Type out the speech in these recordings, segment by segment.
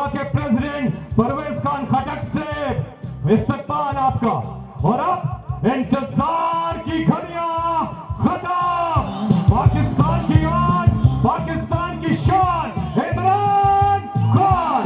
के प्रेसिडेंट परवेज खान खटक से इस्तकबाल आपका। और अब इंतजार की घड़ियां खत्म। पाकिस्तान की आन, पाकिस्तान की शान, इमरान खान।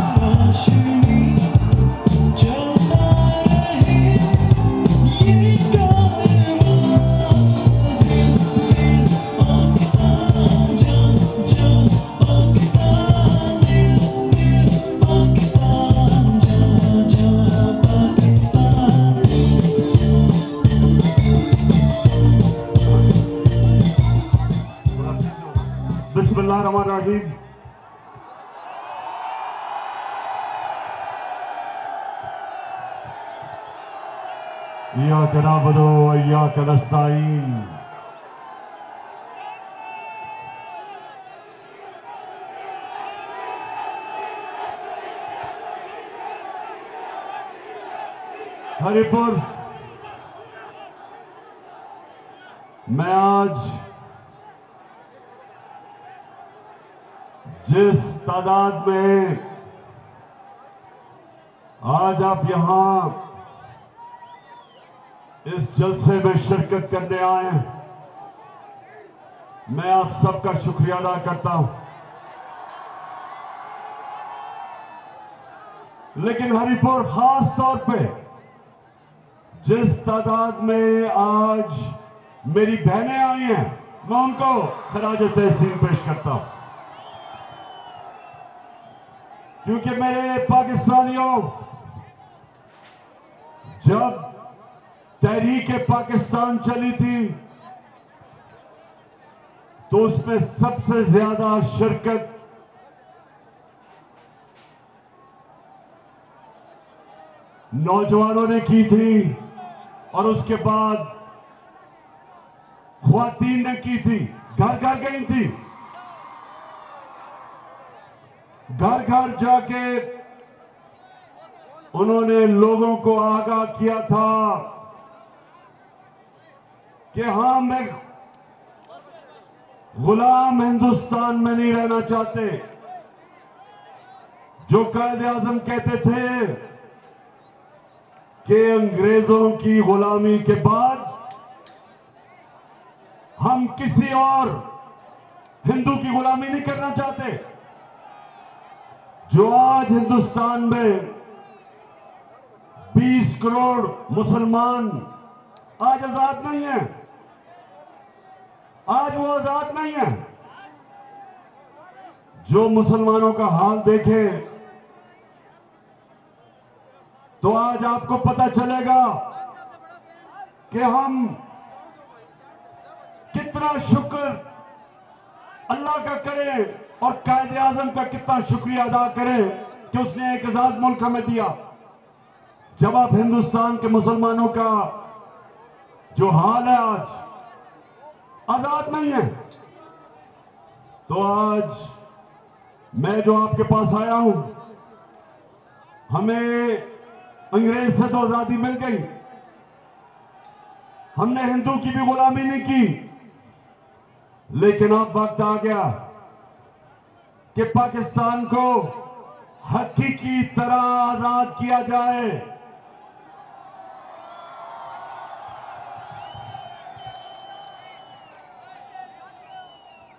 बिस्मिल्लाहिर्रहमानिर्रहीम। इय्याका नअबुदु व इय्याका नस्तईन। हरिपुर मैं आज जिस तादाद में आज आप यहां इस जलसे में शिरकत करने आए हैं, मैं आप सबका शुक्रिया अदा करता हूं। लेकिन हरिपुर खास तौर पे जिस तादाद में आज मेरी बहनें आई हैं, मैं उनको खराज तहसीन पेश करता हूं। क्योंकि मेरे पाकिस्तानियों, जब तहरीक पाकिस्तान चली थी तो उसमें सबसे ज्यादा शिरकत नौजवानों ने की थी और उसके बाद ख्वातीन ने की थी। घर घर गई थी, घर घर जाके उन्होंने लोगों को आगाह किया था कि हां, मैं गुलाम हिंदुस्तान में नहीं रहना चाहते। जो कायदे आजम कहते थे कि अंग्रेजों की गुलामी के बाद हम किसी और हिंदू की गुलामी नहीं करना चाहते। जो आज हिंदुस्तान में 20 करोड़ मुसलमान आज आजाद नहीं है, आज वो आजाद नहीं है। जो मुसलमानों का हाल देखे तो आज आपको पता चलेगा कि हम कितना शुक्र अल्लाह का करें और कायदे आजम का कितना शुक्रिया अदा करें कि उसने एक आजाद मुल्क हमें दिया। जब आप हिंदुस्तान के मुसलमानों का जो हाल है आज आजाद नहीं है, तो आज मैं जो आपके पास आया हूं, हमें अंग्रेज से तो आजादी मिल गई, हमने हिंदू की भी गुलामी नहीं की। लेकिन अब वक्त आ गया कि पाकिस्तान को हकीकी तरह आजाद किया जाए।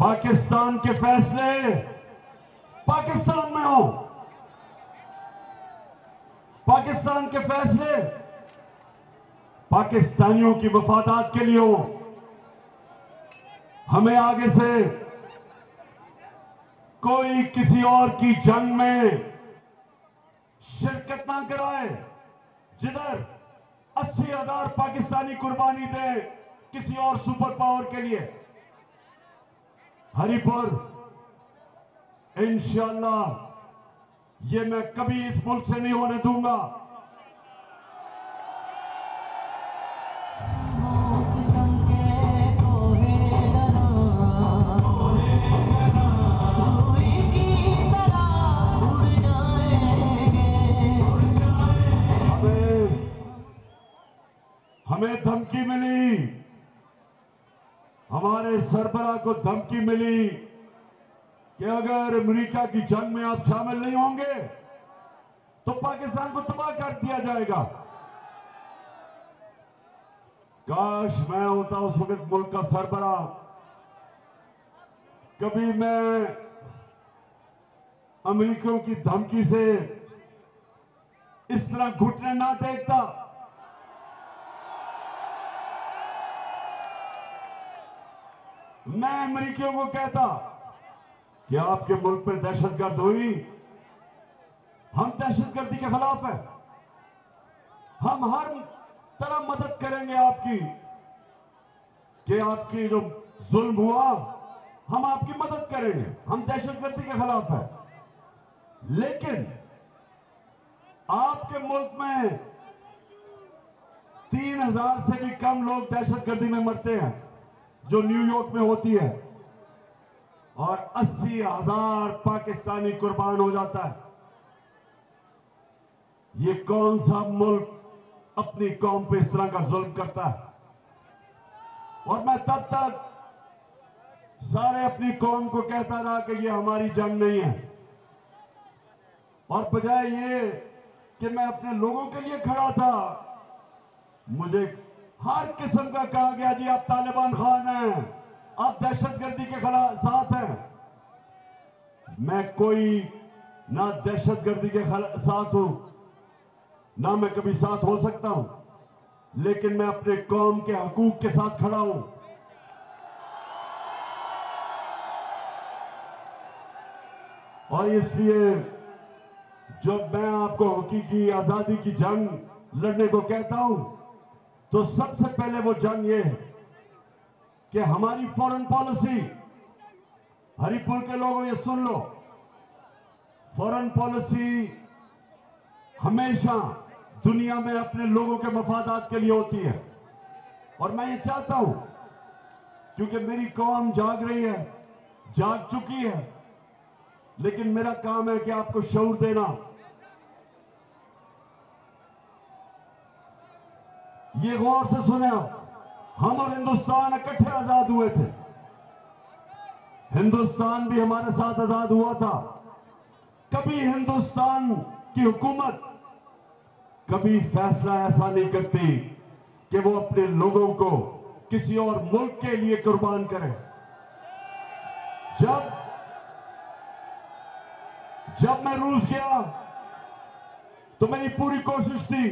पाकिस्तान के फैसले पाकिस्तान में हो, पाकिस्तान के फैसले पाकिस्तानियों की वफादात के लिए हो। हमें आगे से कोई किसी और की जंग में शिरकत ना कराए, जिधर 80,000 पाकिस्तानी कुर्बानी दे किसी और सुपर पावर के लिए। हरिपुर इंशाअल्लाह ये मैं कभी इस मुल्क से नहीं होने दूंगा। हमें धमकी मिली, हमारे सरबराह को धमकी मिली कि अगर अमेरिका की जंग में आप शामिल नहीं होंगे तो पाकिस्तान को तबाह कर दिया जाएगा। काश मैं होता उस वक्त मुल्क का सरबरा, कभी मैं अमेरिकियों की धमकी से इस तरह घुटने ना टेकता। मैं अमेरिकियों को कहता कि आपके मुल्क में दहशतगर्द हुई, हम दहशतगर्दी के खिलाफ हैं, हम हर तरह मदद करेंगे आपकी, कि आपकी जो जुल्म हुआ हम आपकी मदद करेंगे, हम दहशतगर्दी के खिलाफ हैं। लेकिन आपके मुल्क में 3000 से भी कम लोग दहशतगर्दी में मरते हैं जो न्यूयॉर्क में होती है, और 80,000 पाकिस्तानी कुर्बान हो जाता है। ये कौन सा मुल्क अपनी कौम पे इस तरह का जुल्म करता है? और मैं तब तक सारे अपनी कौम को कहता रहा कि ये हमारी जंग नहीं है, और बजाय ये कि मैं अपने लोगों के लिए खड़ा था, मुझे हर किस्म का कहा गया जी आप तालिबान खान हैं, आप दहशतगर्दी के खिलाफ साथ हैं। मैं कोई ना दहशतगर्दी के साथ हूं, ना मैं कभी साथ हो सकता हूं, लेकिन मैं अपने कौम के हकूक के साथ खड़ा हूं। और इसलिए जब मैं आपको हकीकी आजादी की जंग लड़ने को कहता हूं, तो सबसे पहले वो जंग ये है कि हमारी फॉरेन पॉलिसी, हरिपुर के लोगों ये सुन लो, फॉरेन पॉलिसी हमेशा दुनिया में अपने लोगों के मफादात के लिए होती है। और मैं ये चाहता हूं, क्योंकि मेरी कौम जाग रही है, जाग चुकी है, लेकिन मेरा काम है कि आपको शऊर देना। ये गौर से सुने आप, हम और हिंदुस्तान इकट्ठे आजाद हुए थे, हिंदुस्तान भी हमारे साथ आजाद हुआ था। कभी हिंदुस्तान की हुकूमत कभी फैसला ऐसा नहीं करती कि वो अपने लोगों को किसी और मुल्क के लिए कुर्बान करे। जब मैं रूस गया तो मेरी पूरी कोशिश थी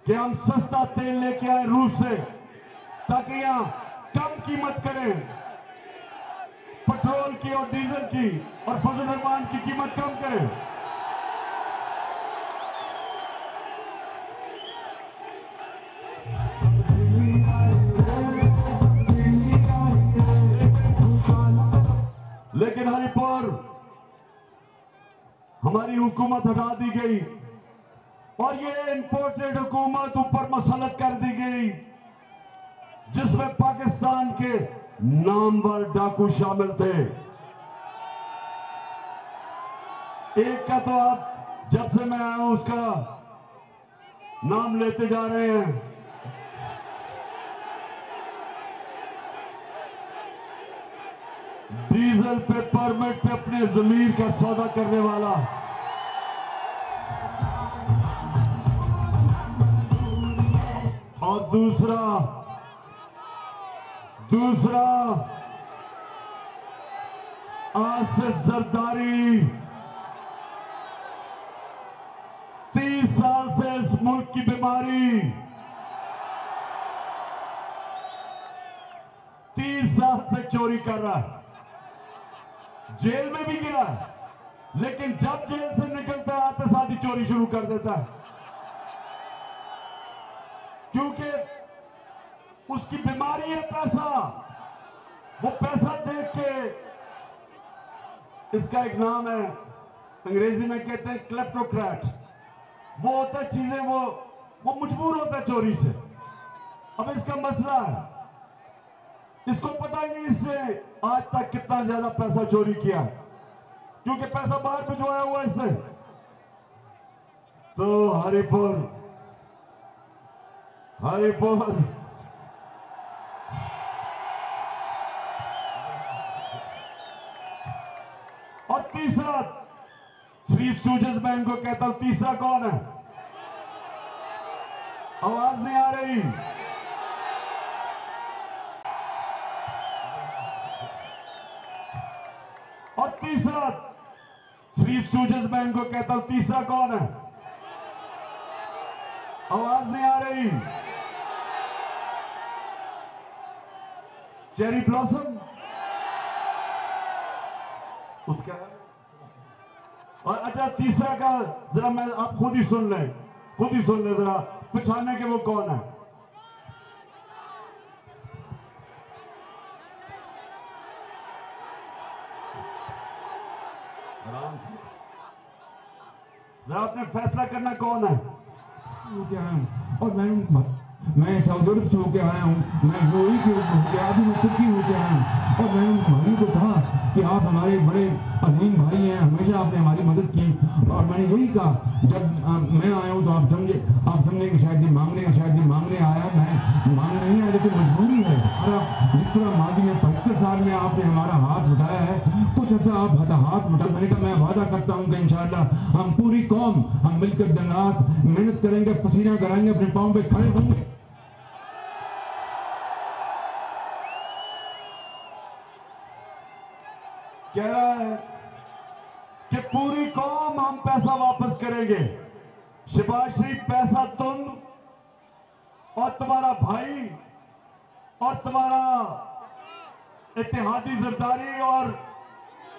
कि हम सस्ता तेल लेके आए रूस से, ताकि यहां कम कीमत करें पेट्रोल की और डीजल की, और फजल रहमान की कीमत कम करें। लेकिन हरिपुर हमारी हुकूमत हटा दी गई, और ये इंपोर्टेड हुकूमत ऊपर मसलत कर दी गई, जिसमें पाकिस्तान के नामवर डाकू शामिल थे। एक का तो आप जब से मैं आया हूं उसका नाम लेते जा रहे हैं, डीजल पे परमिट पे अपने जमीर का सौदा करने वाला। और दूसरा आसिफ जरदारी, 30 साल से इस मुल्क की बीमारी, 30 साल से चोरी कर रहा है, जेल में भी गिरा है, लेकिन जब जेल से निकलता है आते साथ ही चोरी शुरू कर देता है, क्योंकि उसकी बीमारी है पैसा। वो पैसा देख के, इसका एक नाम है अंग्रेजी में कहते हैं क्लेप्टोक्रेट, वो होता है चीजें वो मजबूर होता है चोरी से। अब इसका मसला है, इसको पता ही नहीं इससे आज तक कितना ज्यादा पैसा चोरी किया, क्योंकि पैसा बाहर भिजवाया हुआ इससे। तो हरिपुर और तीसरा 3 थ्री स्टूडेंट्स बैंक को कहता हूं, तीसरा कौन है? आवाज नहीं आ रही। और तीसरा थ्री स्टूडेंट्स बैंक को कहता हूं, तीसरा कौन है? आवाज नहीं आ रही। चेरी ब्लॉसम उसका। और अच्छा तीसरा का जरा मैं आप खुद ही सुन ले जरा पहचाने के वो कौन है। आराम से जरा आपने फैसला करना कौन है। होके आया हूँ और मैं सऊदी अरब से होके आया हूँ, मैं यूएई के होके आया हूँ, मैं तुर्की होके आया हूँ। और मैंने उन भाइयों को कहा कि आप हमारे बड़े अजीम भाई हैं, हमेशा आपने हमारी मदद की। और मैंने यही कहा जब मैं आया हूँ तो आप समझे कि शायद ये मांगने आया, मैं मांगने नहीं आया, लेकिन मजबूरी है। और जिस तरह माजी में 75 साल में आपने हमारा हाथ उठाया है, कुछ ऐसा आप हाथ उठा। मैंने कहा मैं वादा करता हूँ कि इंशाअल्लाह हम पूरी कौम हम मिलकर दिन रात मेहनत करेंगे, पसीना कराएंगे, अपने पाँव पे खड़े होंगे। कह रहा है कि पूरी कौम हम पैसा वापस करेंगे। शहबाज शरीफ पैसा तुम और तुम्हारा भाई और तुम्हारा इत्तेहादी जरदारी और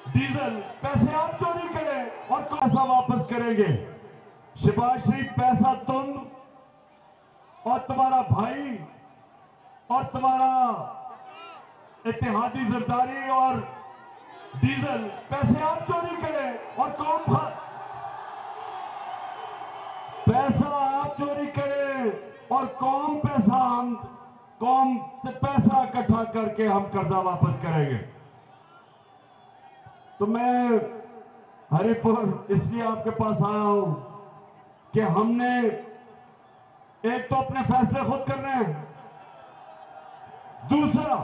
डीजल पैसे आप चोरी करें और पैसा वापस करेंगे। शहबाज शरीफ पैसा तुम और तुम्हारा भाई और तुम्हारा इत्तेहादी जरदारी और डीजल पैसे आप चोरी करें और कौम पैसा आप चोरी करें और कौम से पैसा इकट्ठा करके हम कर्जा वापस करेंगे। तो मैं हरिपुर इसलिए आपके पास आया हूं कि हमने एक तो अपने फैसले खुद करने हैं, दूसरा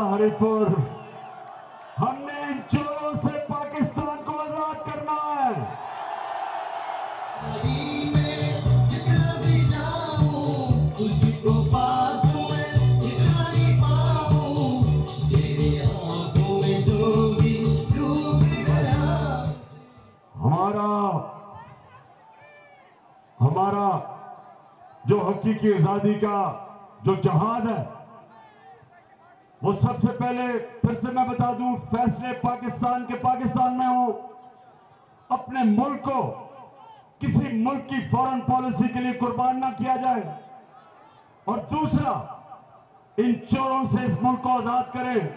हरिपुर हमने इन चोरों से पाकिस्तान को आजाद करना है। हमारा जो हकीकी आजादी का जो जहाद है वो सबसे पहले फिर से मैं बता दूं, फैसले पाकिस्तान में हो, अपने मुल्क को किसी मुल्क की फॉरेन पॉलिसी के लिए कुर्बान ना किया जाए। और दूसरा, इन चोरों से इस मुल्क को आजाद करें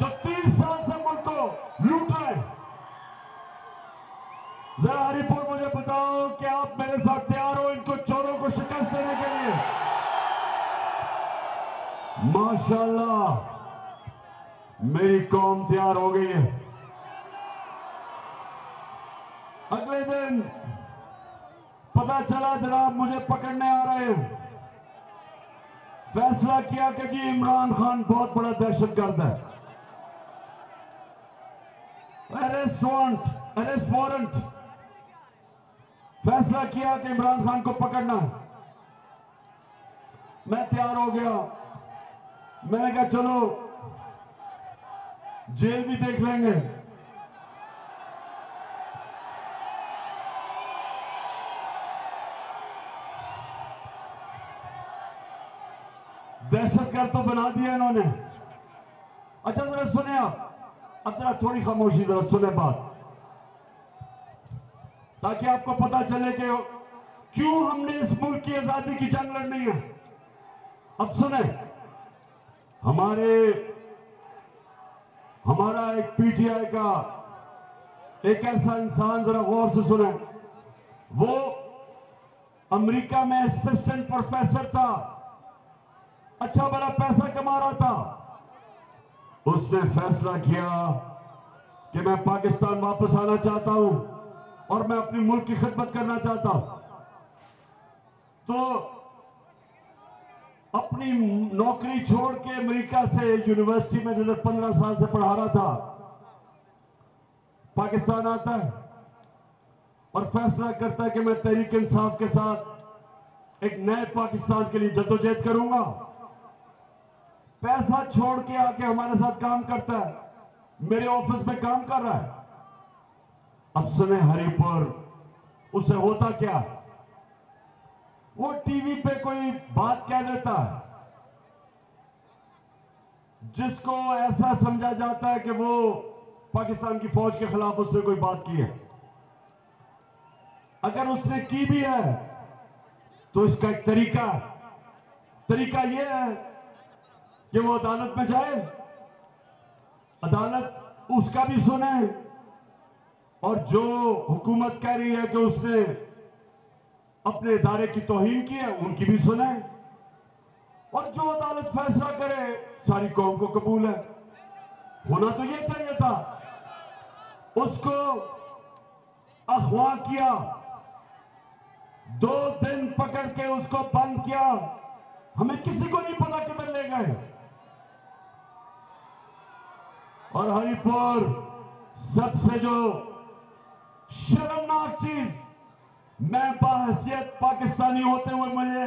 जो 30 साल से मुल्क को लूट रहे। जरा हरिपुर मुझे बताओ कि आप मेरे साथ तैयार हो इनको चोरों को शिकस्त देने के लिए? माशाअल्लाह मेरी कौम तैयार हो गई है। अगले दिन पता चला जनाब मुझे पकड़ने आ रहे हैं। फैसला किया कि जी इमरान खान बहुत बड़ा दहशतगर्द है। अरेस्ट वारंट फैसला किया कि इमरान खान को पकड़ना। मैं तैयार हो गया। मैंने कहा चलो जेल भी देख लेंगे। दहशतगर्द तो बना दिया इन्होंने। अच्छा जरा सुने आप, अब जरा थोड़ी खामोशी, जरा सुने बात, ताकि आपको पता चले कि क्यों हमने इस मुल्क की आजादी की जंग लड़नी है। अब सुने, हमारा एक पीटीआई का एक ऐसा इंसान, जरा गौर से सुने, वो अमेरिका में असिस्टेंट प्रोफेसर था, अच्छा बड़ा पैसा कमा रहा था। उसने फैसला किया कि मैं पाकिस्तान वापस आना चाहता हूं और मैं अपने मुल्क की खिदमत करना चाहता हूं। तो अपनी नौकरी छोड़ के अमेरिका से यूनिवर्सिटी में जिधर 15 साल से पढ़ा रहा था, पाकिस्तान आता है और फैसला करता है कि मैं तहरीक इंसाफ के साथ एक नए पाकिस्तान के लिए जद्दोजहद करूंगा। पैसा छोड़ के आके हमारे साथ काम करता है, मेरे ऑफिस में काम कर रहा है। अब सुने हरिपुर, उसे होता क्या, वो टीवी पे कोई बात कह देता है जिसको ऐसा समझा जाता है कि वो पाकिस्तान की फौज के खिलाफ उसने कोई बात की है। अगर उसने की भी है तो इसका एक तरीका यह है कि वो अदालत में जाए, अदालत उसका भी सुने, और जो हुकूमत कह रही है कि उसने अपने इदारे की तौहीन की है उनकी भी सुने, और जो अदालत फैसला करे सारी कौम को कबूल है। होना तो ये चाहिए था। उसको अगवा किया, 2 दिन पकड़ के उसको बंद किया, हमें किसी को नहीं पता किधर ले गए। और हरिपुर सबसे जो शर्मनाक चीज, मैं बाहसियत पाकिस्तानी होते हुए मुझे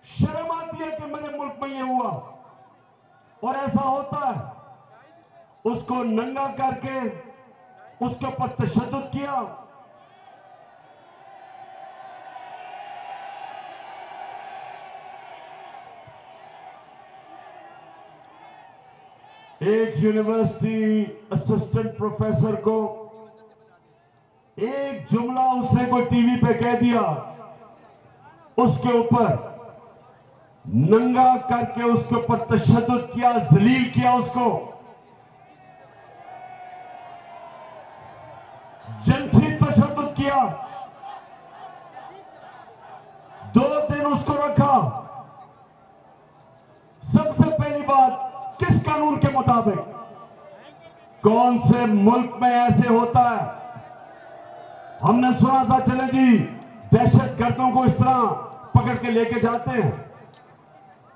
शर्म आती है कि मेरे मुल्क में ये हुआ और ऐसा होता है। उसको नंगा करके उसके ऊपर तशद्दुद किया। एक यूनिवर्सिटी असिस्टेंट प्रोफेसर को एक जुमला उसने कोई टीवी पे कह दिया, उसके ऊपर नंगा करके उसके ऊपर तशद्दुद किया, जलील किया, उसको जिनसी तशद्दुद किया। 2 दिन उसको रखा। सबसे पहली बात, किस कानून के मुताबिक, कौन से मुल्क में ऐसे होता है? हमने सुना था, चले जी दहशतगर्दों को इस तरह पकड़ के लेके जाते हैं,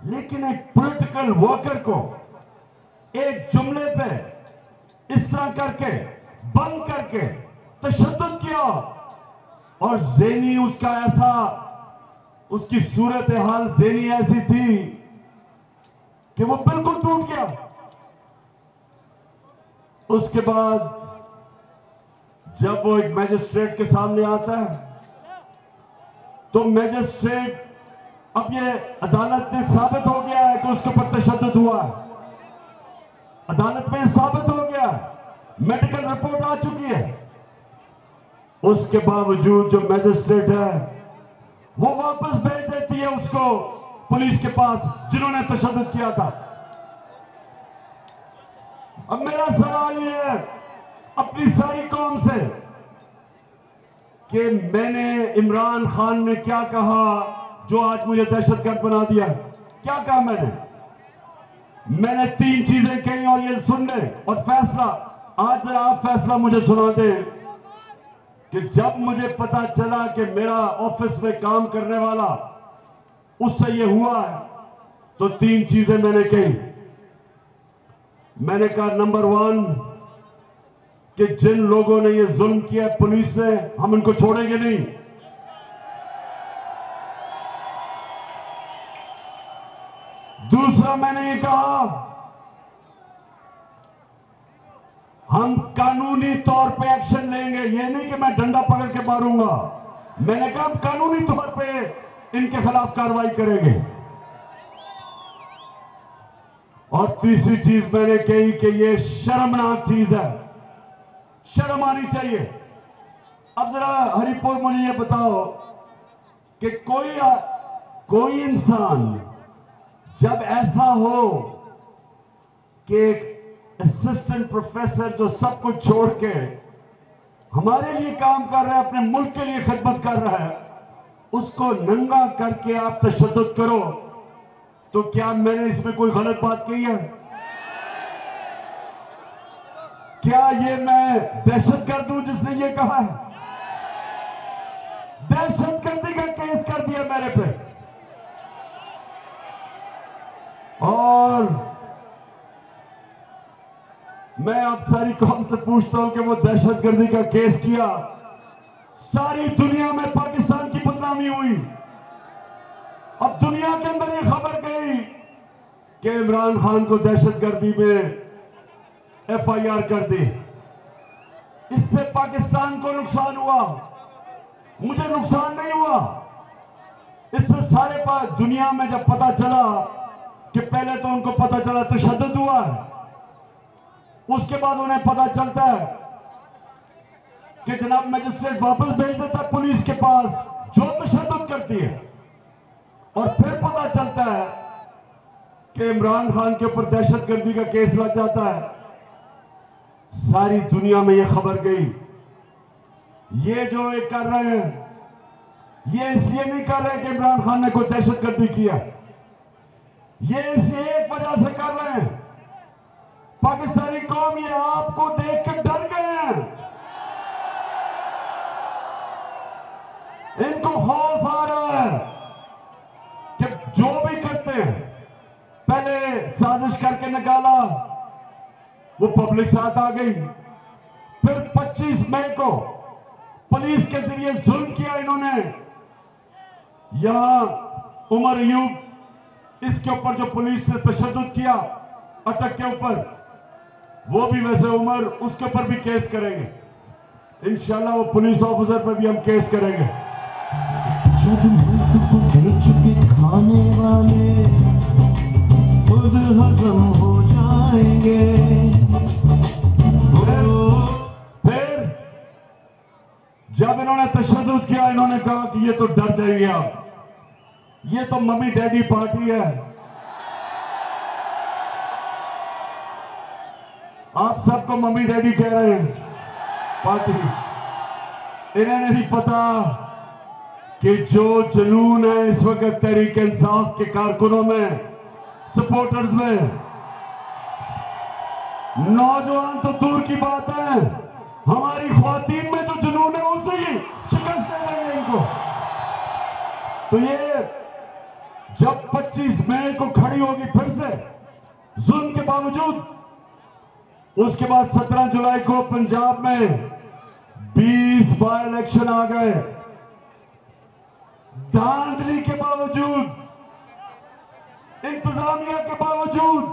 लेकिन एक पॉलिटिकल वर्कर को एक जुमले पे इस तरह करके बंद करके तशद्दुद किया, और ज़ेनी उसका ऐसा, उसकी सूरत हाल ज़ेनी ऐसी थी कि वो बिल्कुल टूट गया। उसके बाद जब वो एक मैजिस्ट्रेट के सामने आता है तो मैजिस्ट्रेट, अब ये अदालत में साबित हो गया है कि उसके ऊपर तशद्दुद हुआ है, अदालत में साबित हो गया, मेडिकल रिपोर्ट आ चुकी है। उसके बावजूद जो मैजिस्ट्रेट है वो वापस भेज देती है उसको पुलिस के पास जिन्होंने तशद्दुद किया था। अब मेरा सवाल ये है अपनी सारी कौम से कि मैंने इमरान खान ने क्या कहा जो आज मुझे दहशतगर्द बना दिया? क्या कहा मैंने 3 चीजें कही और ये सुन ले, और फैसला आज जरा आप फैसला मुझे सुना दें कि जब मुझे पता चला कि मेरा ऑफिस में काम करने वाला उससे ये हुआ है तो 3 चीजें मैंने कही। मैंने कहा नंबर 1 कि जिन लोगों ने ये जुल्म किया पुलिस ने, हम उनको छोड़ेंगे नहीं। दूसरा मैंने ये कहा हम कानूनी तौर पे एक्शन लेंगे, ये नहीं कि मैं डंडा पकड़ के मारूंगा, मैंने कहा हम कानूनी तौर पे इनके खिलाफ कार्रवाई करेंगे। और तीसरी चीज मैंने कही कि ये शर्मनाक चीज है, शर्म आनी चाहिए। अब जरा हरिपुर मुझे ये बताओ कि कोई इंसान जब ऐसा हो कि एक असिस्टेंट प्रोफेसर जो सब कुछ छोड़ के हमारे लिए काम कर रहा है, अपने मुल्क के लिए खिदमत कर रहा है, उसको नंगा करके आप तशद्दुद करो, तो क्या मैंने इसमें कोई गलत बात कही है? क्या ये मैं दहशतगर्द हूं जिसने ये कहा है? दहशतगर्दी का केस कर दिया मेरे पे। और मैं आप सारी कौम से पूछता हूं कि वो दहशतगर्दी का केस किया, सारी दुनिया में पाकिस्तान की बदनामी हुई। अब दुनिया के अंदर ये खबर गई कि इमरान खान को दहशतगर्दी में FIR कर दी। इससे पाकिस्तान को नुकसान हुआ, मुझे नुकसान नहीं हुआ। इससे सारे दुनिया में जब पता चला कि पहले तो उनको पता चला तशद्दुद हुआ है, उसके बाद उन्हें पता चलता है कि जनाब मजिस्ट्रेट वापस भेज देता है पुलिस के पास जो तशद्दुद करती है, और फिर पता चलता है कि इमरान खान के ऊपर दहशतगर्दी का केस लग जाता है। सारी दुनिया में यह खबर गई। ये जो ये कर रहे हैं, ये इसलिए नहीं कर रहे कि इमरान खान ने कोई दहशतगर्दी किया, ये इस एक वजह से कर रहे हैं, पाकिस्तानी कौम ये आपको देख के डर गए हैं। इनको खौफ आ रहा है कि जो भी करते हैं, पहले साजिश करके निकाला, वो पब्लिक साथ आ गई, फिर 25 मई को पुलिस के जरिए जुल्म किया इन्होंने। यहां उमर अयूब, इसके ऊपर जो पुलिस ने तशद्दुद किया अटक के ऊपर, वो भी वैसे उमर, उसके ऊपर भी केस करेंगे इंशाल्लाह। वो पुलिस ऑफिसर पर भी हम केस करेंगे। जब मुल्क को बेच के खाने वाले खुद हजम हो जाएंगे, फिर जब इन्होंने तशद्दुद किया, इन्होंने कहा कि ये तो डर जाएंगे आप, ये तो मम्मी डैडी पार्टी है, आप सबको मम्मी डैडी कह रहे हैं पार्टी। इन्हें नहीं पता कि जो जुनून है इस वक्त तहरीक इंसाफ के कारकुनों में, सपोर्टर्स में, नौजवान तो दूर की बात है, हमारी ख्वातीन में जो जुनून है उसे ही शिकस्त दे देंगे इनको। तो ये जब 25 मई को खड़ी होगी फिर से जुल्म के बावजूद, उसके बाद 17 जुलाई को पंजाब में 20 बाय इलेक्शन आ गए, धांधली के बावजूद, इंतजामिया के बावजूद,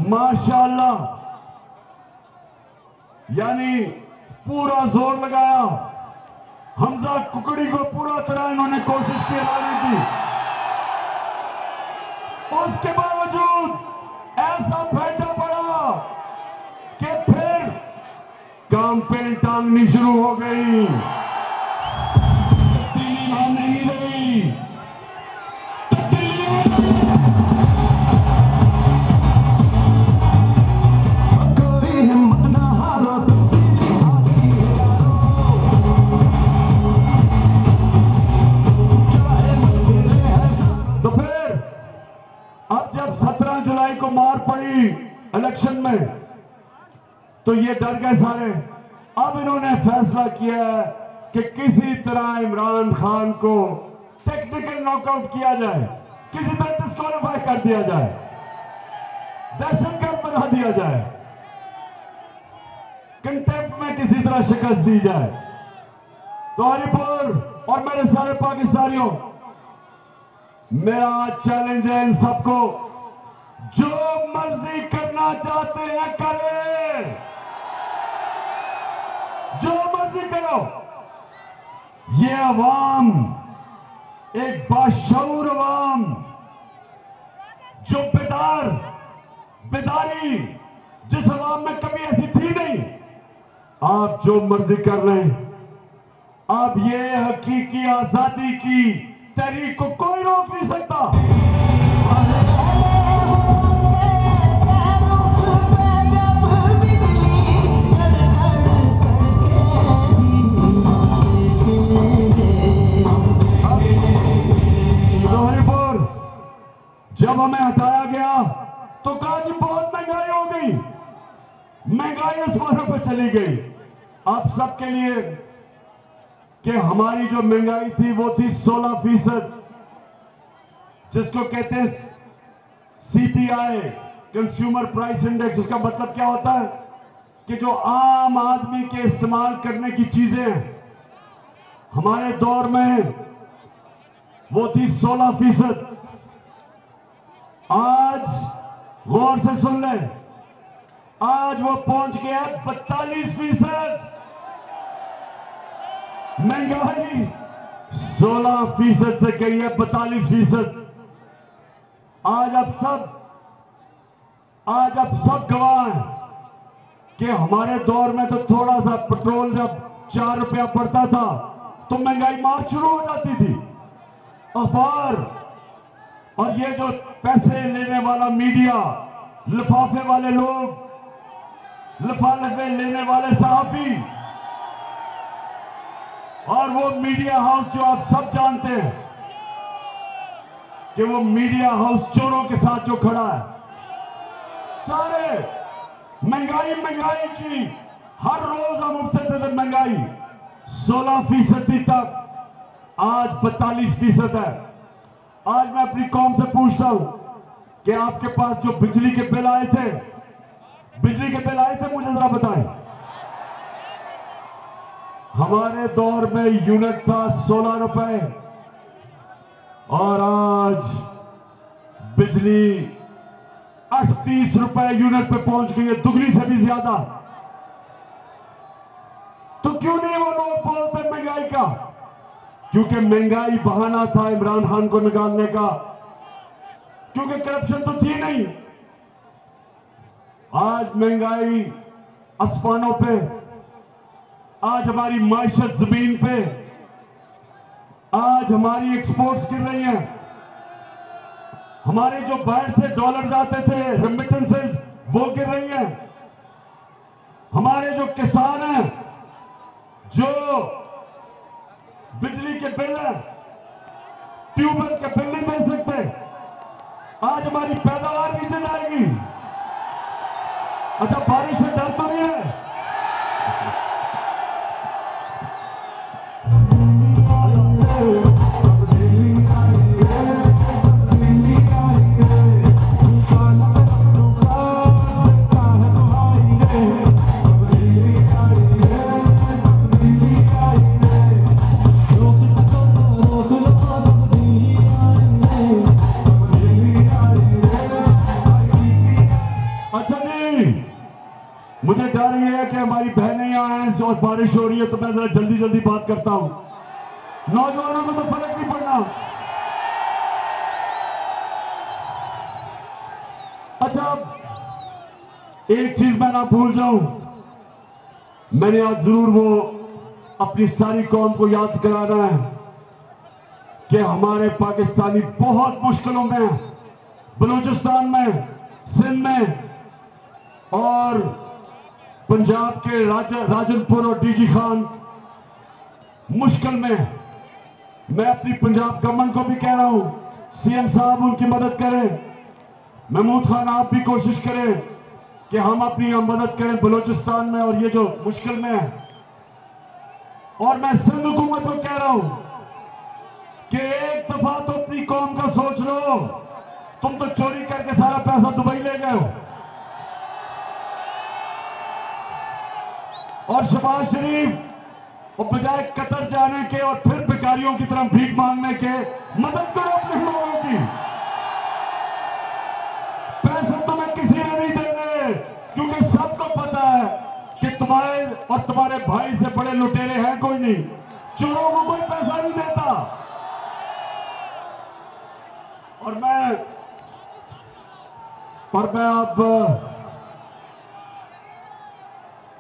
माशाअल्लाह, यानी पूरा जोर लगाया। हमजा कुकड़ी को पूरा तरह इन्होंने कोशिश की हराने की, उसके बावजूद ऐसा फैटा पड़ा कि फिर कैंपेन टांगनी शुरू हो गई, तब्दीली नहीं रही। कोई हिम्मत ना हारो, तो फिर अब जब 17 जुलाई को मार पड़ी इलेक्शन में, तो ये डर गए सारे। अब इन्होंने फैसला किया कि किसी तरह इमरान खान को टेक्निकल नॉकआउट किया जाए, किसी तरह डिस्क्वालीफाई कर दिया जाए, दहशतगर्द बना दिया जाए, कंटेम्प्ट में किसी तरह शिकस्त दी जाए। तो हरिपुर और मेरे सारे पाकिस्तानियों, मेरा चैलेंज है इन सबको, जो मर्जी करना चाहते हैं करें, जो मर्जी करो। ये अवाम एक बाशऊर अवाम, जो बेदारी जिस अवाम में कभी ऐसी थी नहीं। आप जो मर्जी कर रहे हैं, आप ये हकीकी आजादी की तहरीक को कोई रोक नहीं सकता। जब हमें हटाया गया तो कहा जी बहुत महंगाई हो गई, महंगाई आसमानों पर चली गई। आप सबके लिए कि हमारी जो महंगाई थी वो थी 16%, जिसको कहते हैं सीपीआई, कंज्यूमर प्राइस इंडेक्स। उसका मतलब क्या होता है कि जो आम आदमी के इस्तेमाल करने की चीजें हैं, हमारे दौर में वो थी 16%। आज गौर से सुन लें, आज वो पहुंच गया 42%। महंगाई 16% से गई है 42%। आज अब सब गवाह हैं कि हमारे दौर में तो थोड़ा सा पेट्रोल जब 4 रुपया पड़ता था तो महंगाई मार शुरू हो जाती थी। अखबार और ये जो पैसे लेने वाला मीडिया, लिफाफे वाले लोग, लिफाफे लेने वाले सहाफी, और वो मीडिया हाउस जो आप सब जानते हैं कि वो मीडिया हाउस चोरों के साथ जो खड़ा है, सारे महंगाई की हर रोज हम उठते थे महंगाई 16% तक, आज 42% है। आज मैं अपनी कौम से पूछता हूं कि आपके पास जो बिजली के बिल आए थे, मुझे जरा बताएं। हमारे दौर में यूनिट था 16 रुपए और आज बिजली 38 रुपए यूनिट पे पहुंच गई है, दुगनी से भी ज्यादा। तो क्यों नहीं वो लोग बोलते महंगाई का? क्योंकि महंगाई बहाना था इमरान खान को निकालने का, क्योंकि करप्शन तो थी नहीं। आज महंगाई आसमानों पे, आज हमारी माइशत जमीन पे, आज हमारी एक्सपोर्ट्स गिर रही हैं। हमारे जो बाहर से डॉलर्स आते थे, रेमिटेंसेस, वो गिर रही हैं। हमारे जो किसान हैं, जो बिजली के बिल हैं, ट्यूबवेल के बिल नहीं दे सकते, आज हमारी पैदावार नीचे जाएगी। अच्छा, बारिश से डर तो नहीं है? मुझे डर ये है कि हमारी बहनें यहां हैं और बारिश हो रही है, तो मैं जरा जल्दी बात करता हूं। नौजवानों को तो फर्क नहीं पड़ना। अच्छा, एक चीज मैं ना भूल जाऊं, मैंने आज जरूर वो अपनी सारी कौम को याद कराना है कि हमारे पाकिस्तानी बहुत मुश्किलों में, बलूचिस्तान में, सिंध में और पंजाब के राजनपुर और डीजी खान मुश्किल में। मैं अपनी पंजाब गवर्नमेंट को भी कह रहा हूं, सीएम साहब उनकी मदद करें। महमूद खान, आप भी कोशिश करें कि हम अपनी मदद करें बलूचिस्तान में और ये जो मुश्किल में है। और मैं सिंध हुकूमत को कह रहा हूं कि एक दफा तो अपनी कौम का सोच लो। तुम तो चोरी करके सारा पैसा दुबई ले गए हो, और शहबाज शरीफ और बजाय कतर जाने के और फिर भिखारियों की तरह भीख मांगने के, मदद करो अपने लोगों की। पैसे तुम्हें किसी ने नहीं देने, क्योंकि सबको पता है कि तुम्हारे और तुम्हारे भाई से बड़े लुटेरे हैं कोई नहीं। चोरों को कोई पैसा नहीं देता। और मैं अब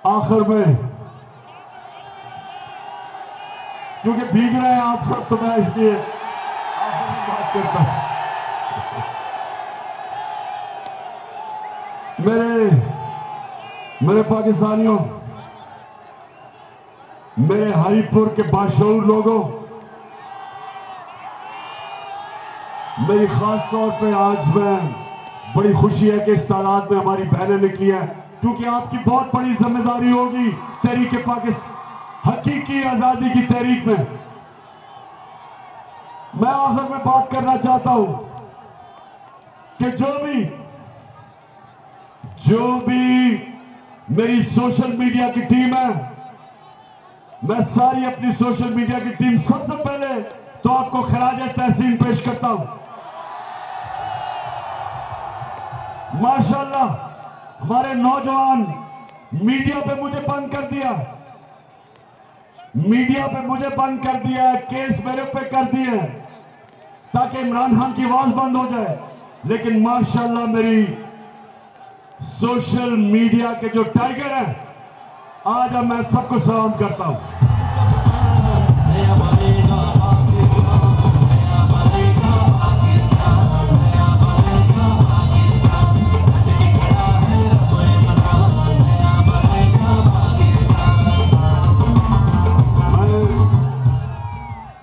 आखिर में, क्योंकि भीग रहे हैं आप सब, तो मैं इसलिए आखिर में बात करता हूं। मेरे पाकिस्तानियों, मेरे हरिपुर के बाशऊर लोगों, मेरी खास तौर पे आज मैं बड़ी खुशी है कि इस तादाद में हमारी बहनें निकली हैं, क्योंकि आपकी बहुत बड़ी जिम्मेदारी होगी तहरीक पाकिस्तान, हकीकी आजादी की तहरीक में। मैं आखिर में बात करना चाहता हूं कि जो भी मेरी सोशल मीडिया की टीम है, मैं सारी अपनी सोशल मीडिया की टीम सबसे पहले तो आपको खराज तहसीन पेश करता हूं। माशाल्लाह हमारे नौजवान मीडिया पे मुझे बंद कर दिया, केस मेरे पे कर दिए ताकि इमरान खान की आवाज बंद हो जाए। लेकिन माशाल्लाह मेरी सोशल मीडिया के जो टाइगर हैं, आज अब मैं सबको सलाम करता हूं।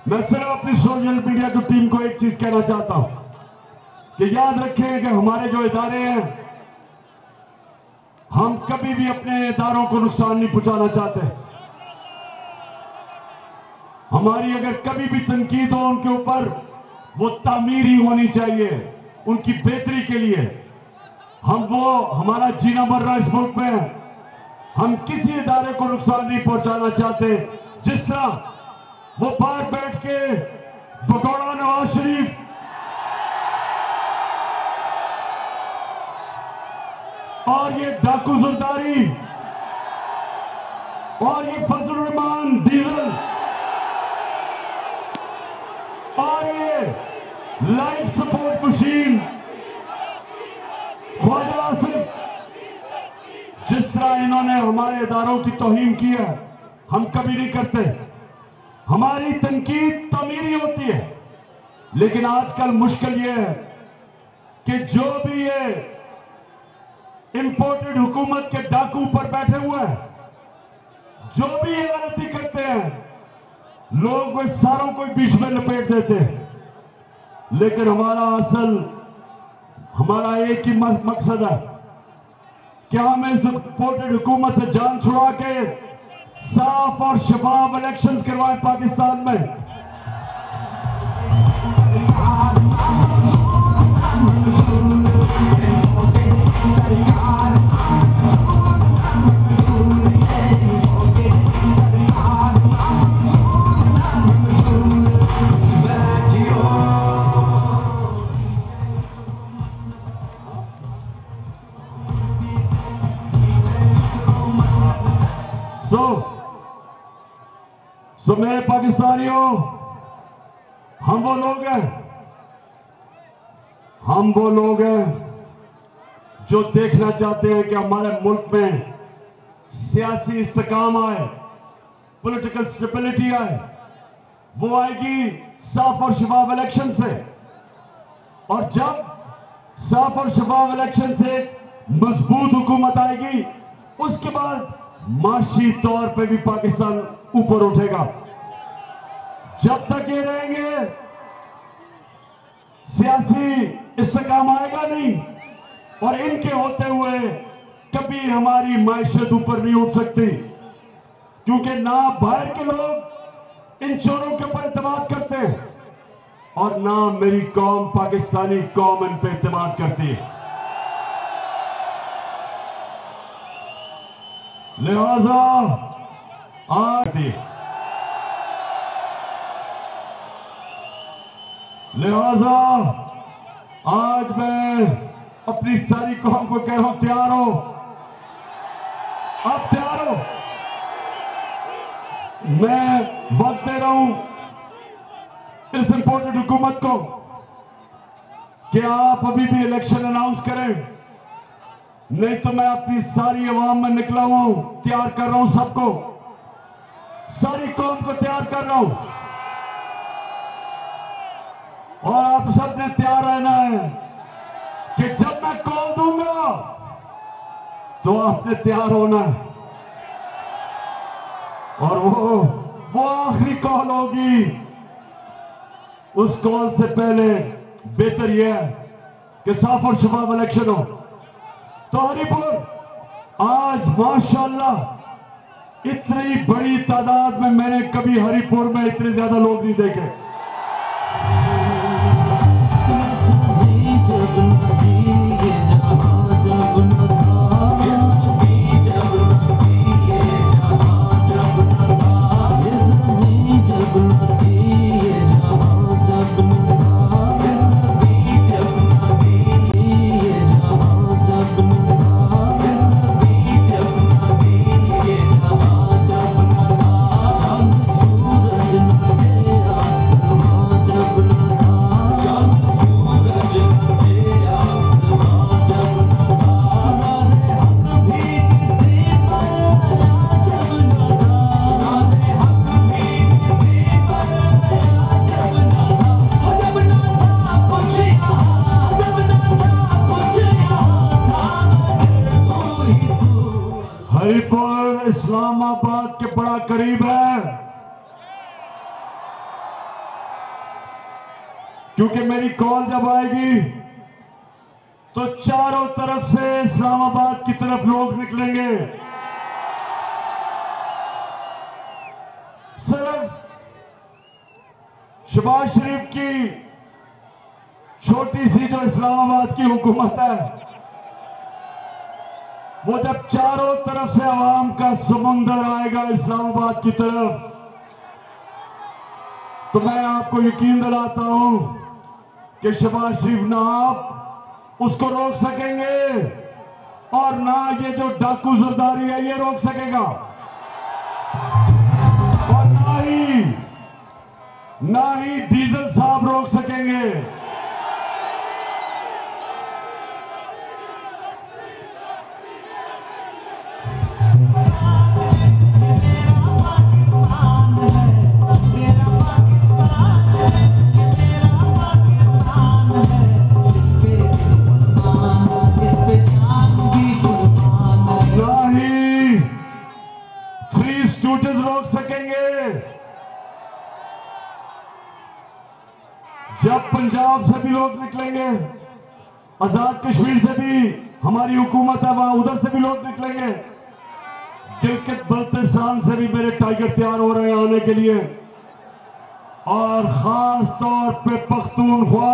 मैं सिर्फ अपनी सोशल मीडिया की टीम को एक चीज कहना चाहता हूं कि याद रखें कि हमारे जो इदारे हैं, हम कभी भी अपने इदारों को नुकसान नहीं पहुंचाना चाहते। हमारी अगर कभी भी तनकीद हो उनके ऊपर, वो तामीरी होनी चाहिए, उनकी बेहतरी के लिए। हमारा जीना मरना इस मुल्क में है, हम किसी इदारे को नुकसान नहीं पहुंचाना चाहते। जिस तरह वो बाहर बैठ के भगोड़ा नवाज शरीफ और ये डाकू जरदारी और ये फजल रहमान डीजल और ये life support machine Khawaja Asif, जिस तरह इन्होंने हमारे इदारों की तौहीन की है, हम कभी नहीं करते। हमारी तनकीद तामीरी होती है, लेकिन आजकल मुश्किल ये है कि जो भी ये इंपोर्टेड हुकूमत के डाकू पर बैठे हुए हैं, जो भी ये गलती करते हैं, लोग वो सारों को बीच में लपेट देते हैं। लेकिन हमारा एक ही मकसद है कि हम इस इंपोर्टेड हुकूमत से जान छुड़ा के साफ और शफाफ इलेक्शंस करवाएं पाकिस्तान में। सो मेरे पाकिस्तानियों, हम वो लोग हैं जो देखना चाहते हैं कि हमारे मुल्क में सियासी इस्तेकाम आए, पॉलिटिकल स्टेबिलिटी आए। वो आएगी साफ और शफाफ इलेक्शन से, और जब साफ और शफाफ इलेक्शन से मजबूत हुकूमत आएगी, उसके बाद माशी तौर पे भी पाकिस्तान ऊपर उठेगा। जब तक ये रहेंगे, सियासी इस्तेकाम आएगा नहीं, और इनके होते हुए कभी हमारी मायशत ऊपर नहीं उठ सकती, क्योंकि ना बाहर के लोग इन चोरों के ऊपर एतमाद करते हैं, और ना मेरी कौम, पाकिस्तानी कौम, इन पे एतमाद करती है। लिहाजा आज मैं अपनी सारी कौम को कह रहा हूं, तैयार हो? आप तैयार हो? मैं वक्त दे रहा हूं इस इंपोर्टेड हुकूमत को कि आप अभी भी इलेक्शन अनाउंस करें, नहीं तो मैं अपनी सारी अवाम में निकला हूं, तैयार कर रहा हूं सबको, सारी कौम को तैयार कर रहा हूं, और आप सबने तैयार रहना है कि जब मैं कॉल दूंगा तो आपने तैयार होना है। और वो आखिरी कॉल होगी, उस कॉल से पहले बेहतर यह है कि साफ और शफाफ इलेक्शन हो। तो हरिपुर आज माशाल्लाह इतनी बड़ी तादाद में मैंने कभी हरिपुर में इतने ज्यादा लोग नहीं देखे। इस्लामाबाद के बड़ा करीब है, क्योंकि मेरी कॉल जब आएगी तो चारों तरफ से इस्लामाबाद की तरफ लोग निकलेंगे। सिर्फ शहबाज शरीफ की छोटी सी जो इस्लामाबाद की हुकूमत है, वो जब चारों तरफ से आवाम का समुंदर आएगा इस्लामाबाद की तरफ, तो मैं आपको यकीन दिलाता हूं कि शहबाज शरीफ ना आप उसको रोक सकेंगे और ना ये जो डाकू जरदारी है ये रोक सकेगा, और ना ही डीजल साहब रोक सकेंगे। रोक सकेंगे। जब पंजाब से भी लोग निकलेंगे, आजाद कश्मीर से भी हमारी हुकूमत है वहां, उधर से भी लोग निकलेंगे। गिलगित बल्तिस्तान से भी मेरे टाइगर तैयार हो रहे हैं आने के लिए, और खास तौर पे पख्तूनख्वा,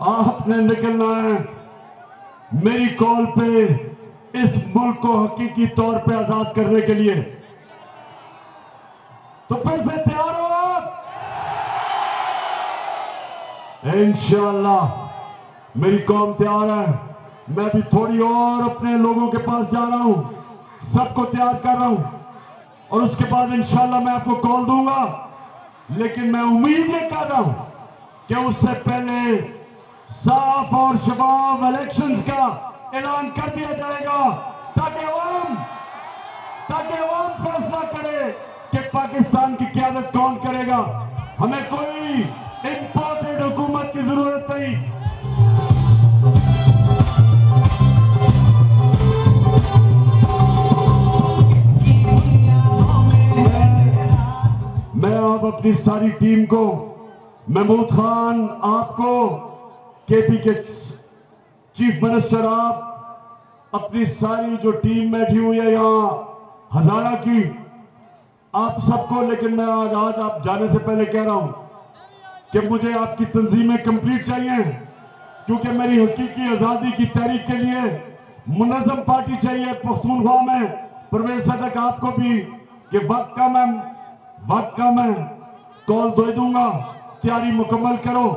आपने निकलना है मेरी कॉल पे इस मुल्क को हकीकी तौर पे आजाद करने के लिए। तो फिर से तैयार हो आप? इंशाअल्लाह मेरी कौम तैयार है। मैं भी थोड़ी और अपने लोगों के पास जा रहा हूं, सबको तैयार कर रहा हूं, और उसके बाद इंशाअल्लाह मैं आपको कॉल दूंगा। लेकिन मैं उम्मीद ये कर रहा हूं कि उससे पहले साफ और शफाफ इलेक्शंस का ऐलान कर दिया जाएगा, ताकि अवाम फैसला करे कि पाकिस्तान की क़यादत कौन करेगा। हमें कोई इंपोर्टेड हुकूमत की जरूरत नहीं। मैं अब अपनी सारी टीम को, महमूद खान आपको, केपी के चीफ मिनिस्टर, आप अपनी सारी जो टीम बैठी हुई है यहां हजारा की, आप सबको, लेकिन मैं आज आप जाने से पहले कह रहा हूं कि मुझे आपकी तंजीमें कंप्लीट चाहिए, क्योंकि मेरी हकीकी आजादी की तहरीक के लिए मुनज़्ज़म पार्टी चाहिए पख्तूनख्वा में। परवेज सदक आपको भी कि वक्त का मैं कॉल दे दूंगा, तैयारी मुकम्मल करो।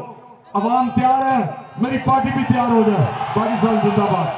अवाम तैयार है, मेरी पार्टी भी तैयार हो जाए। पाकिस्तान जिंदाबाद।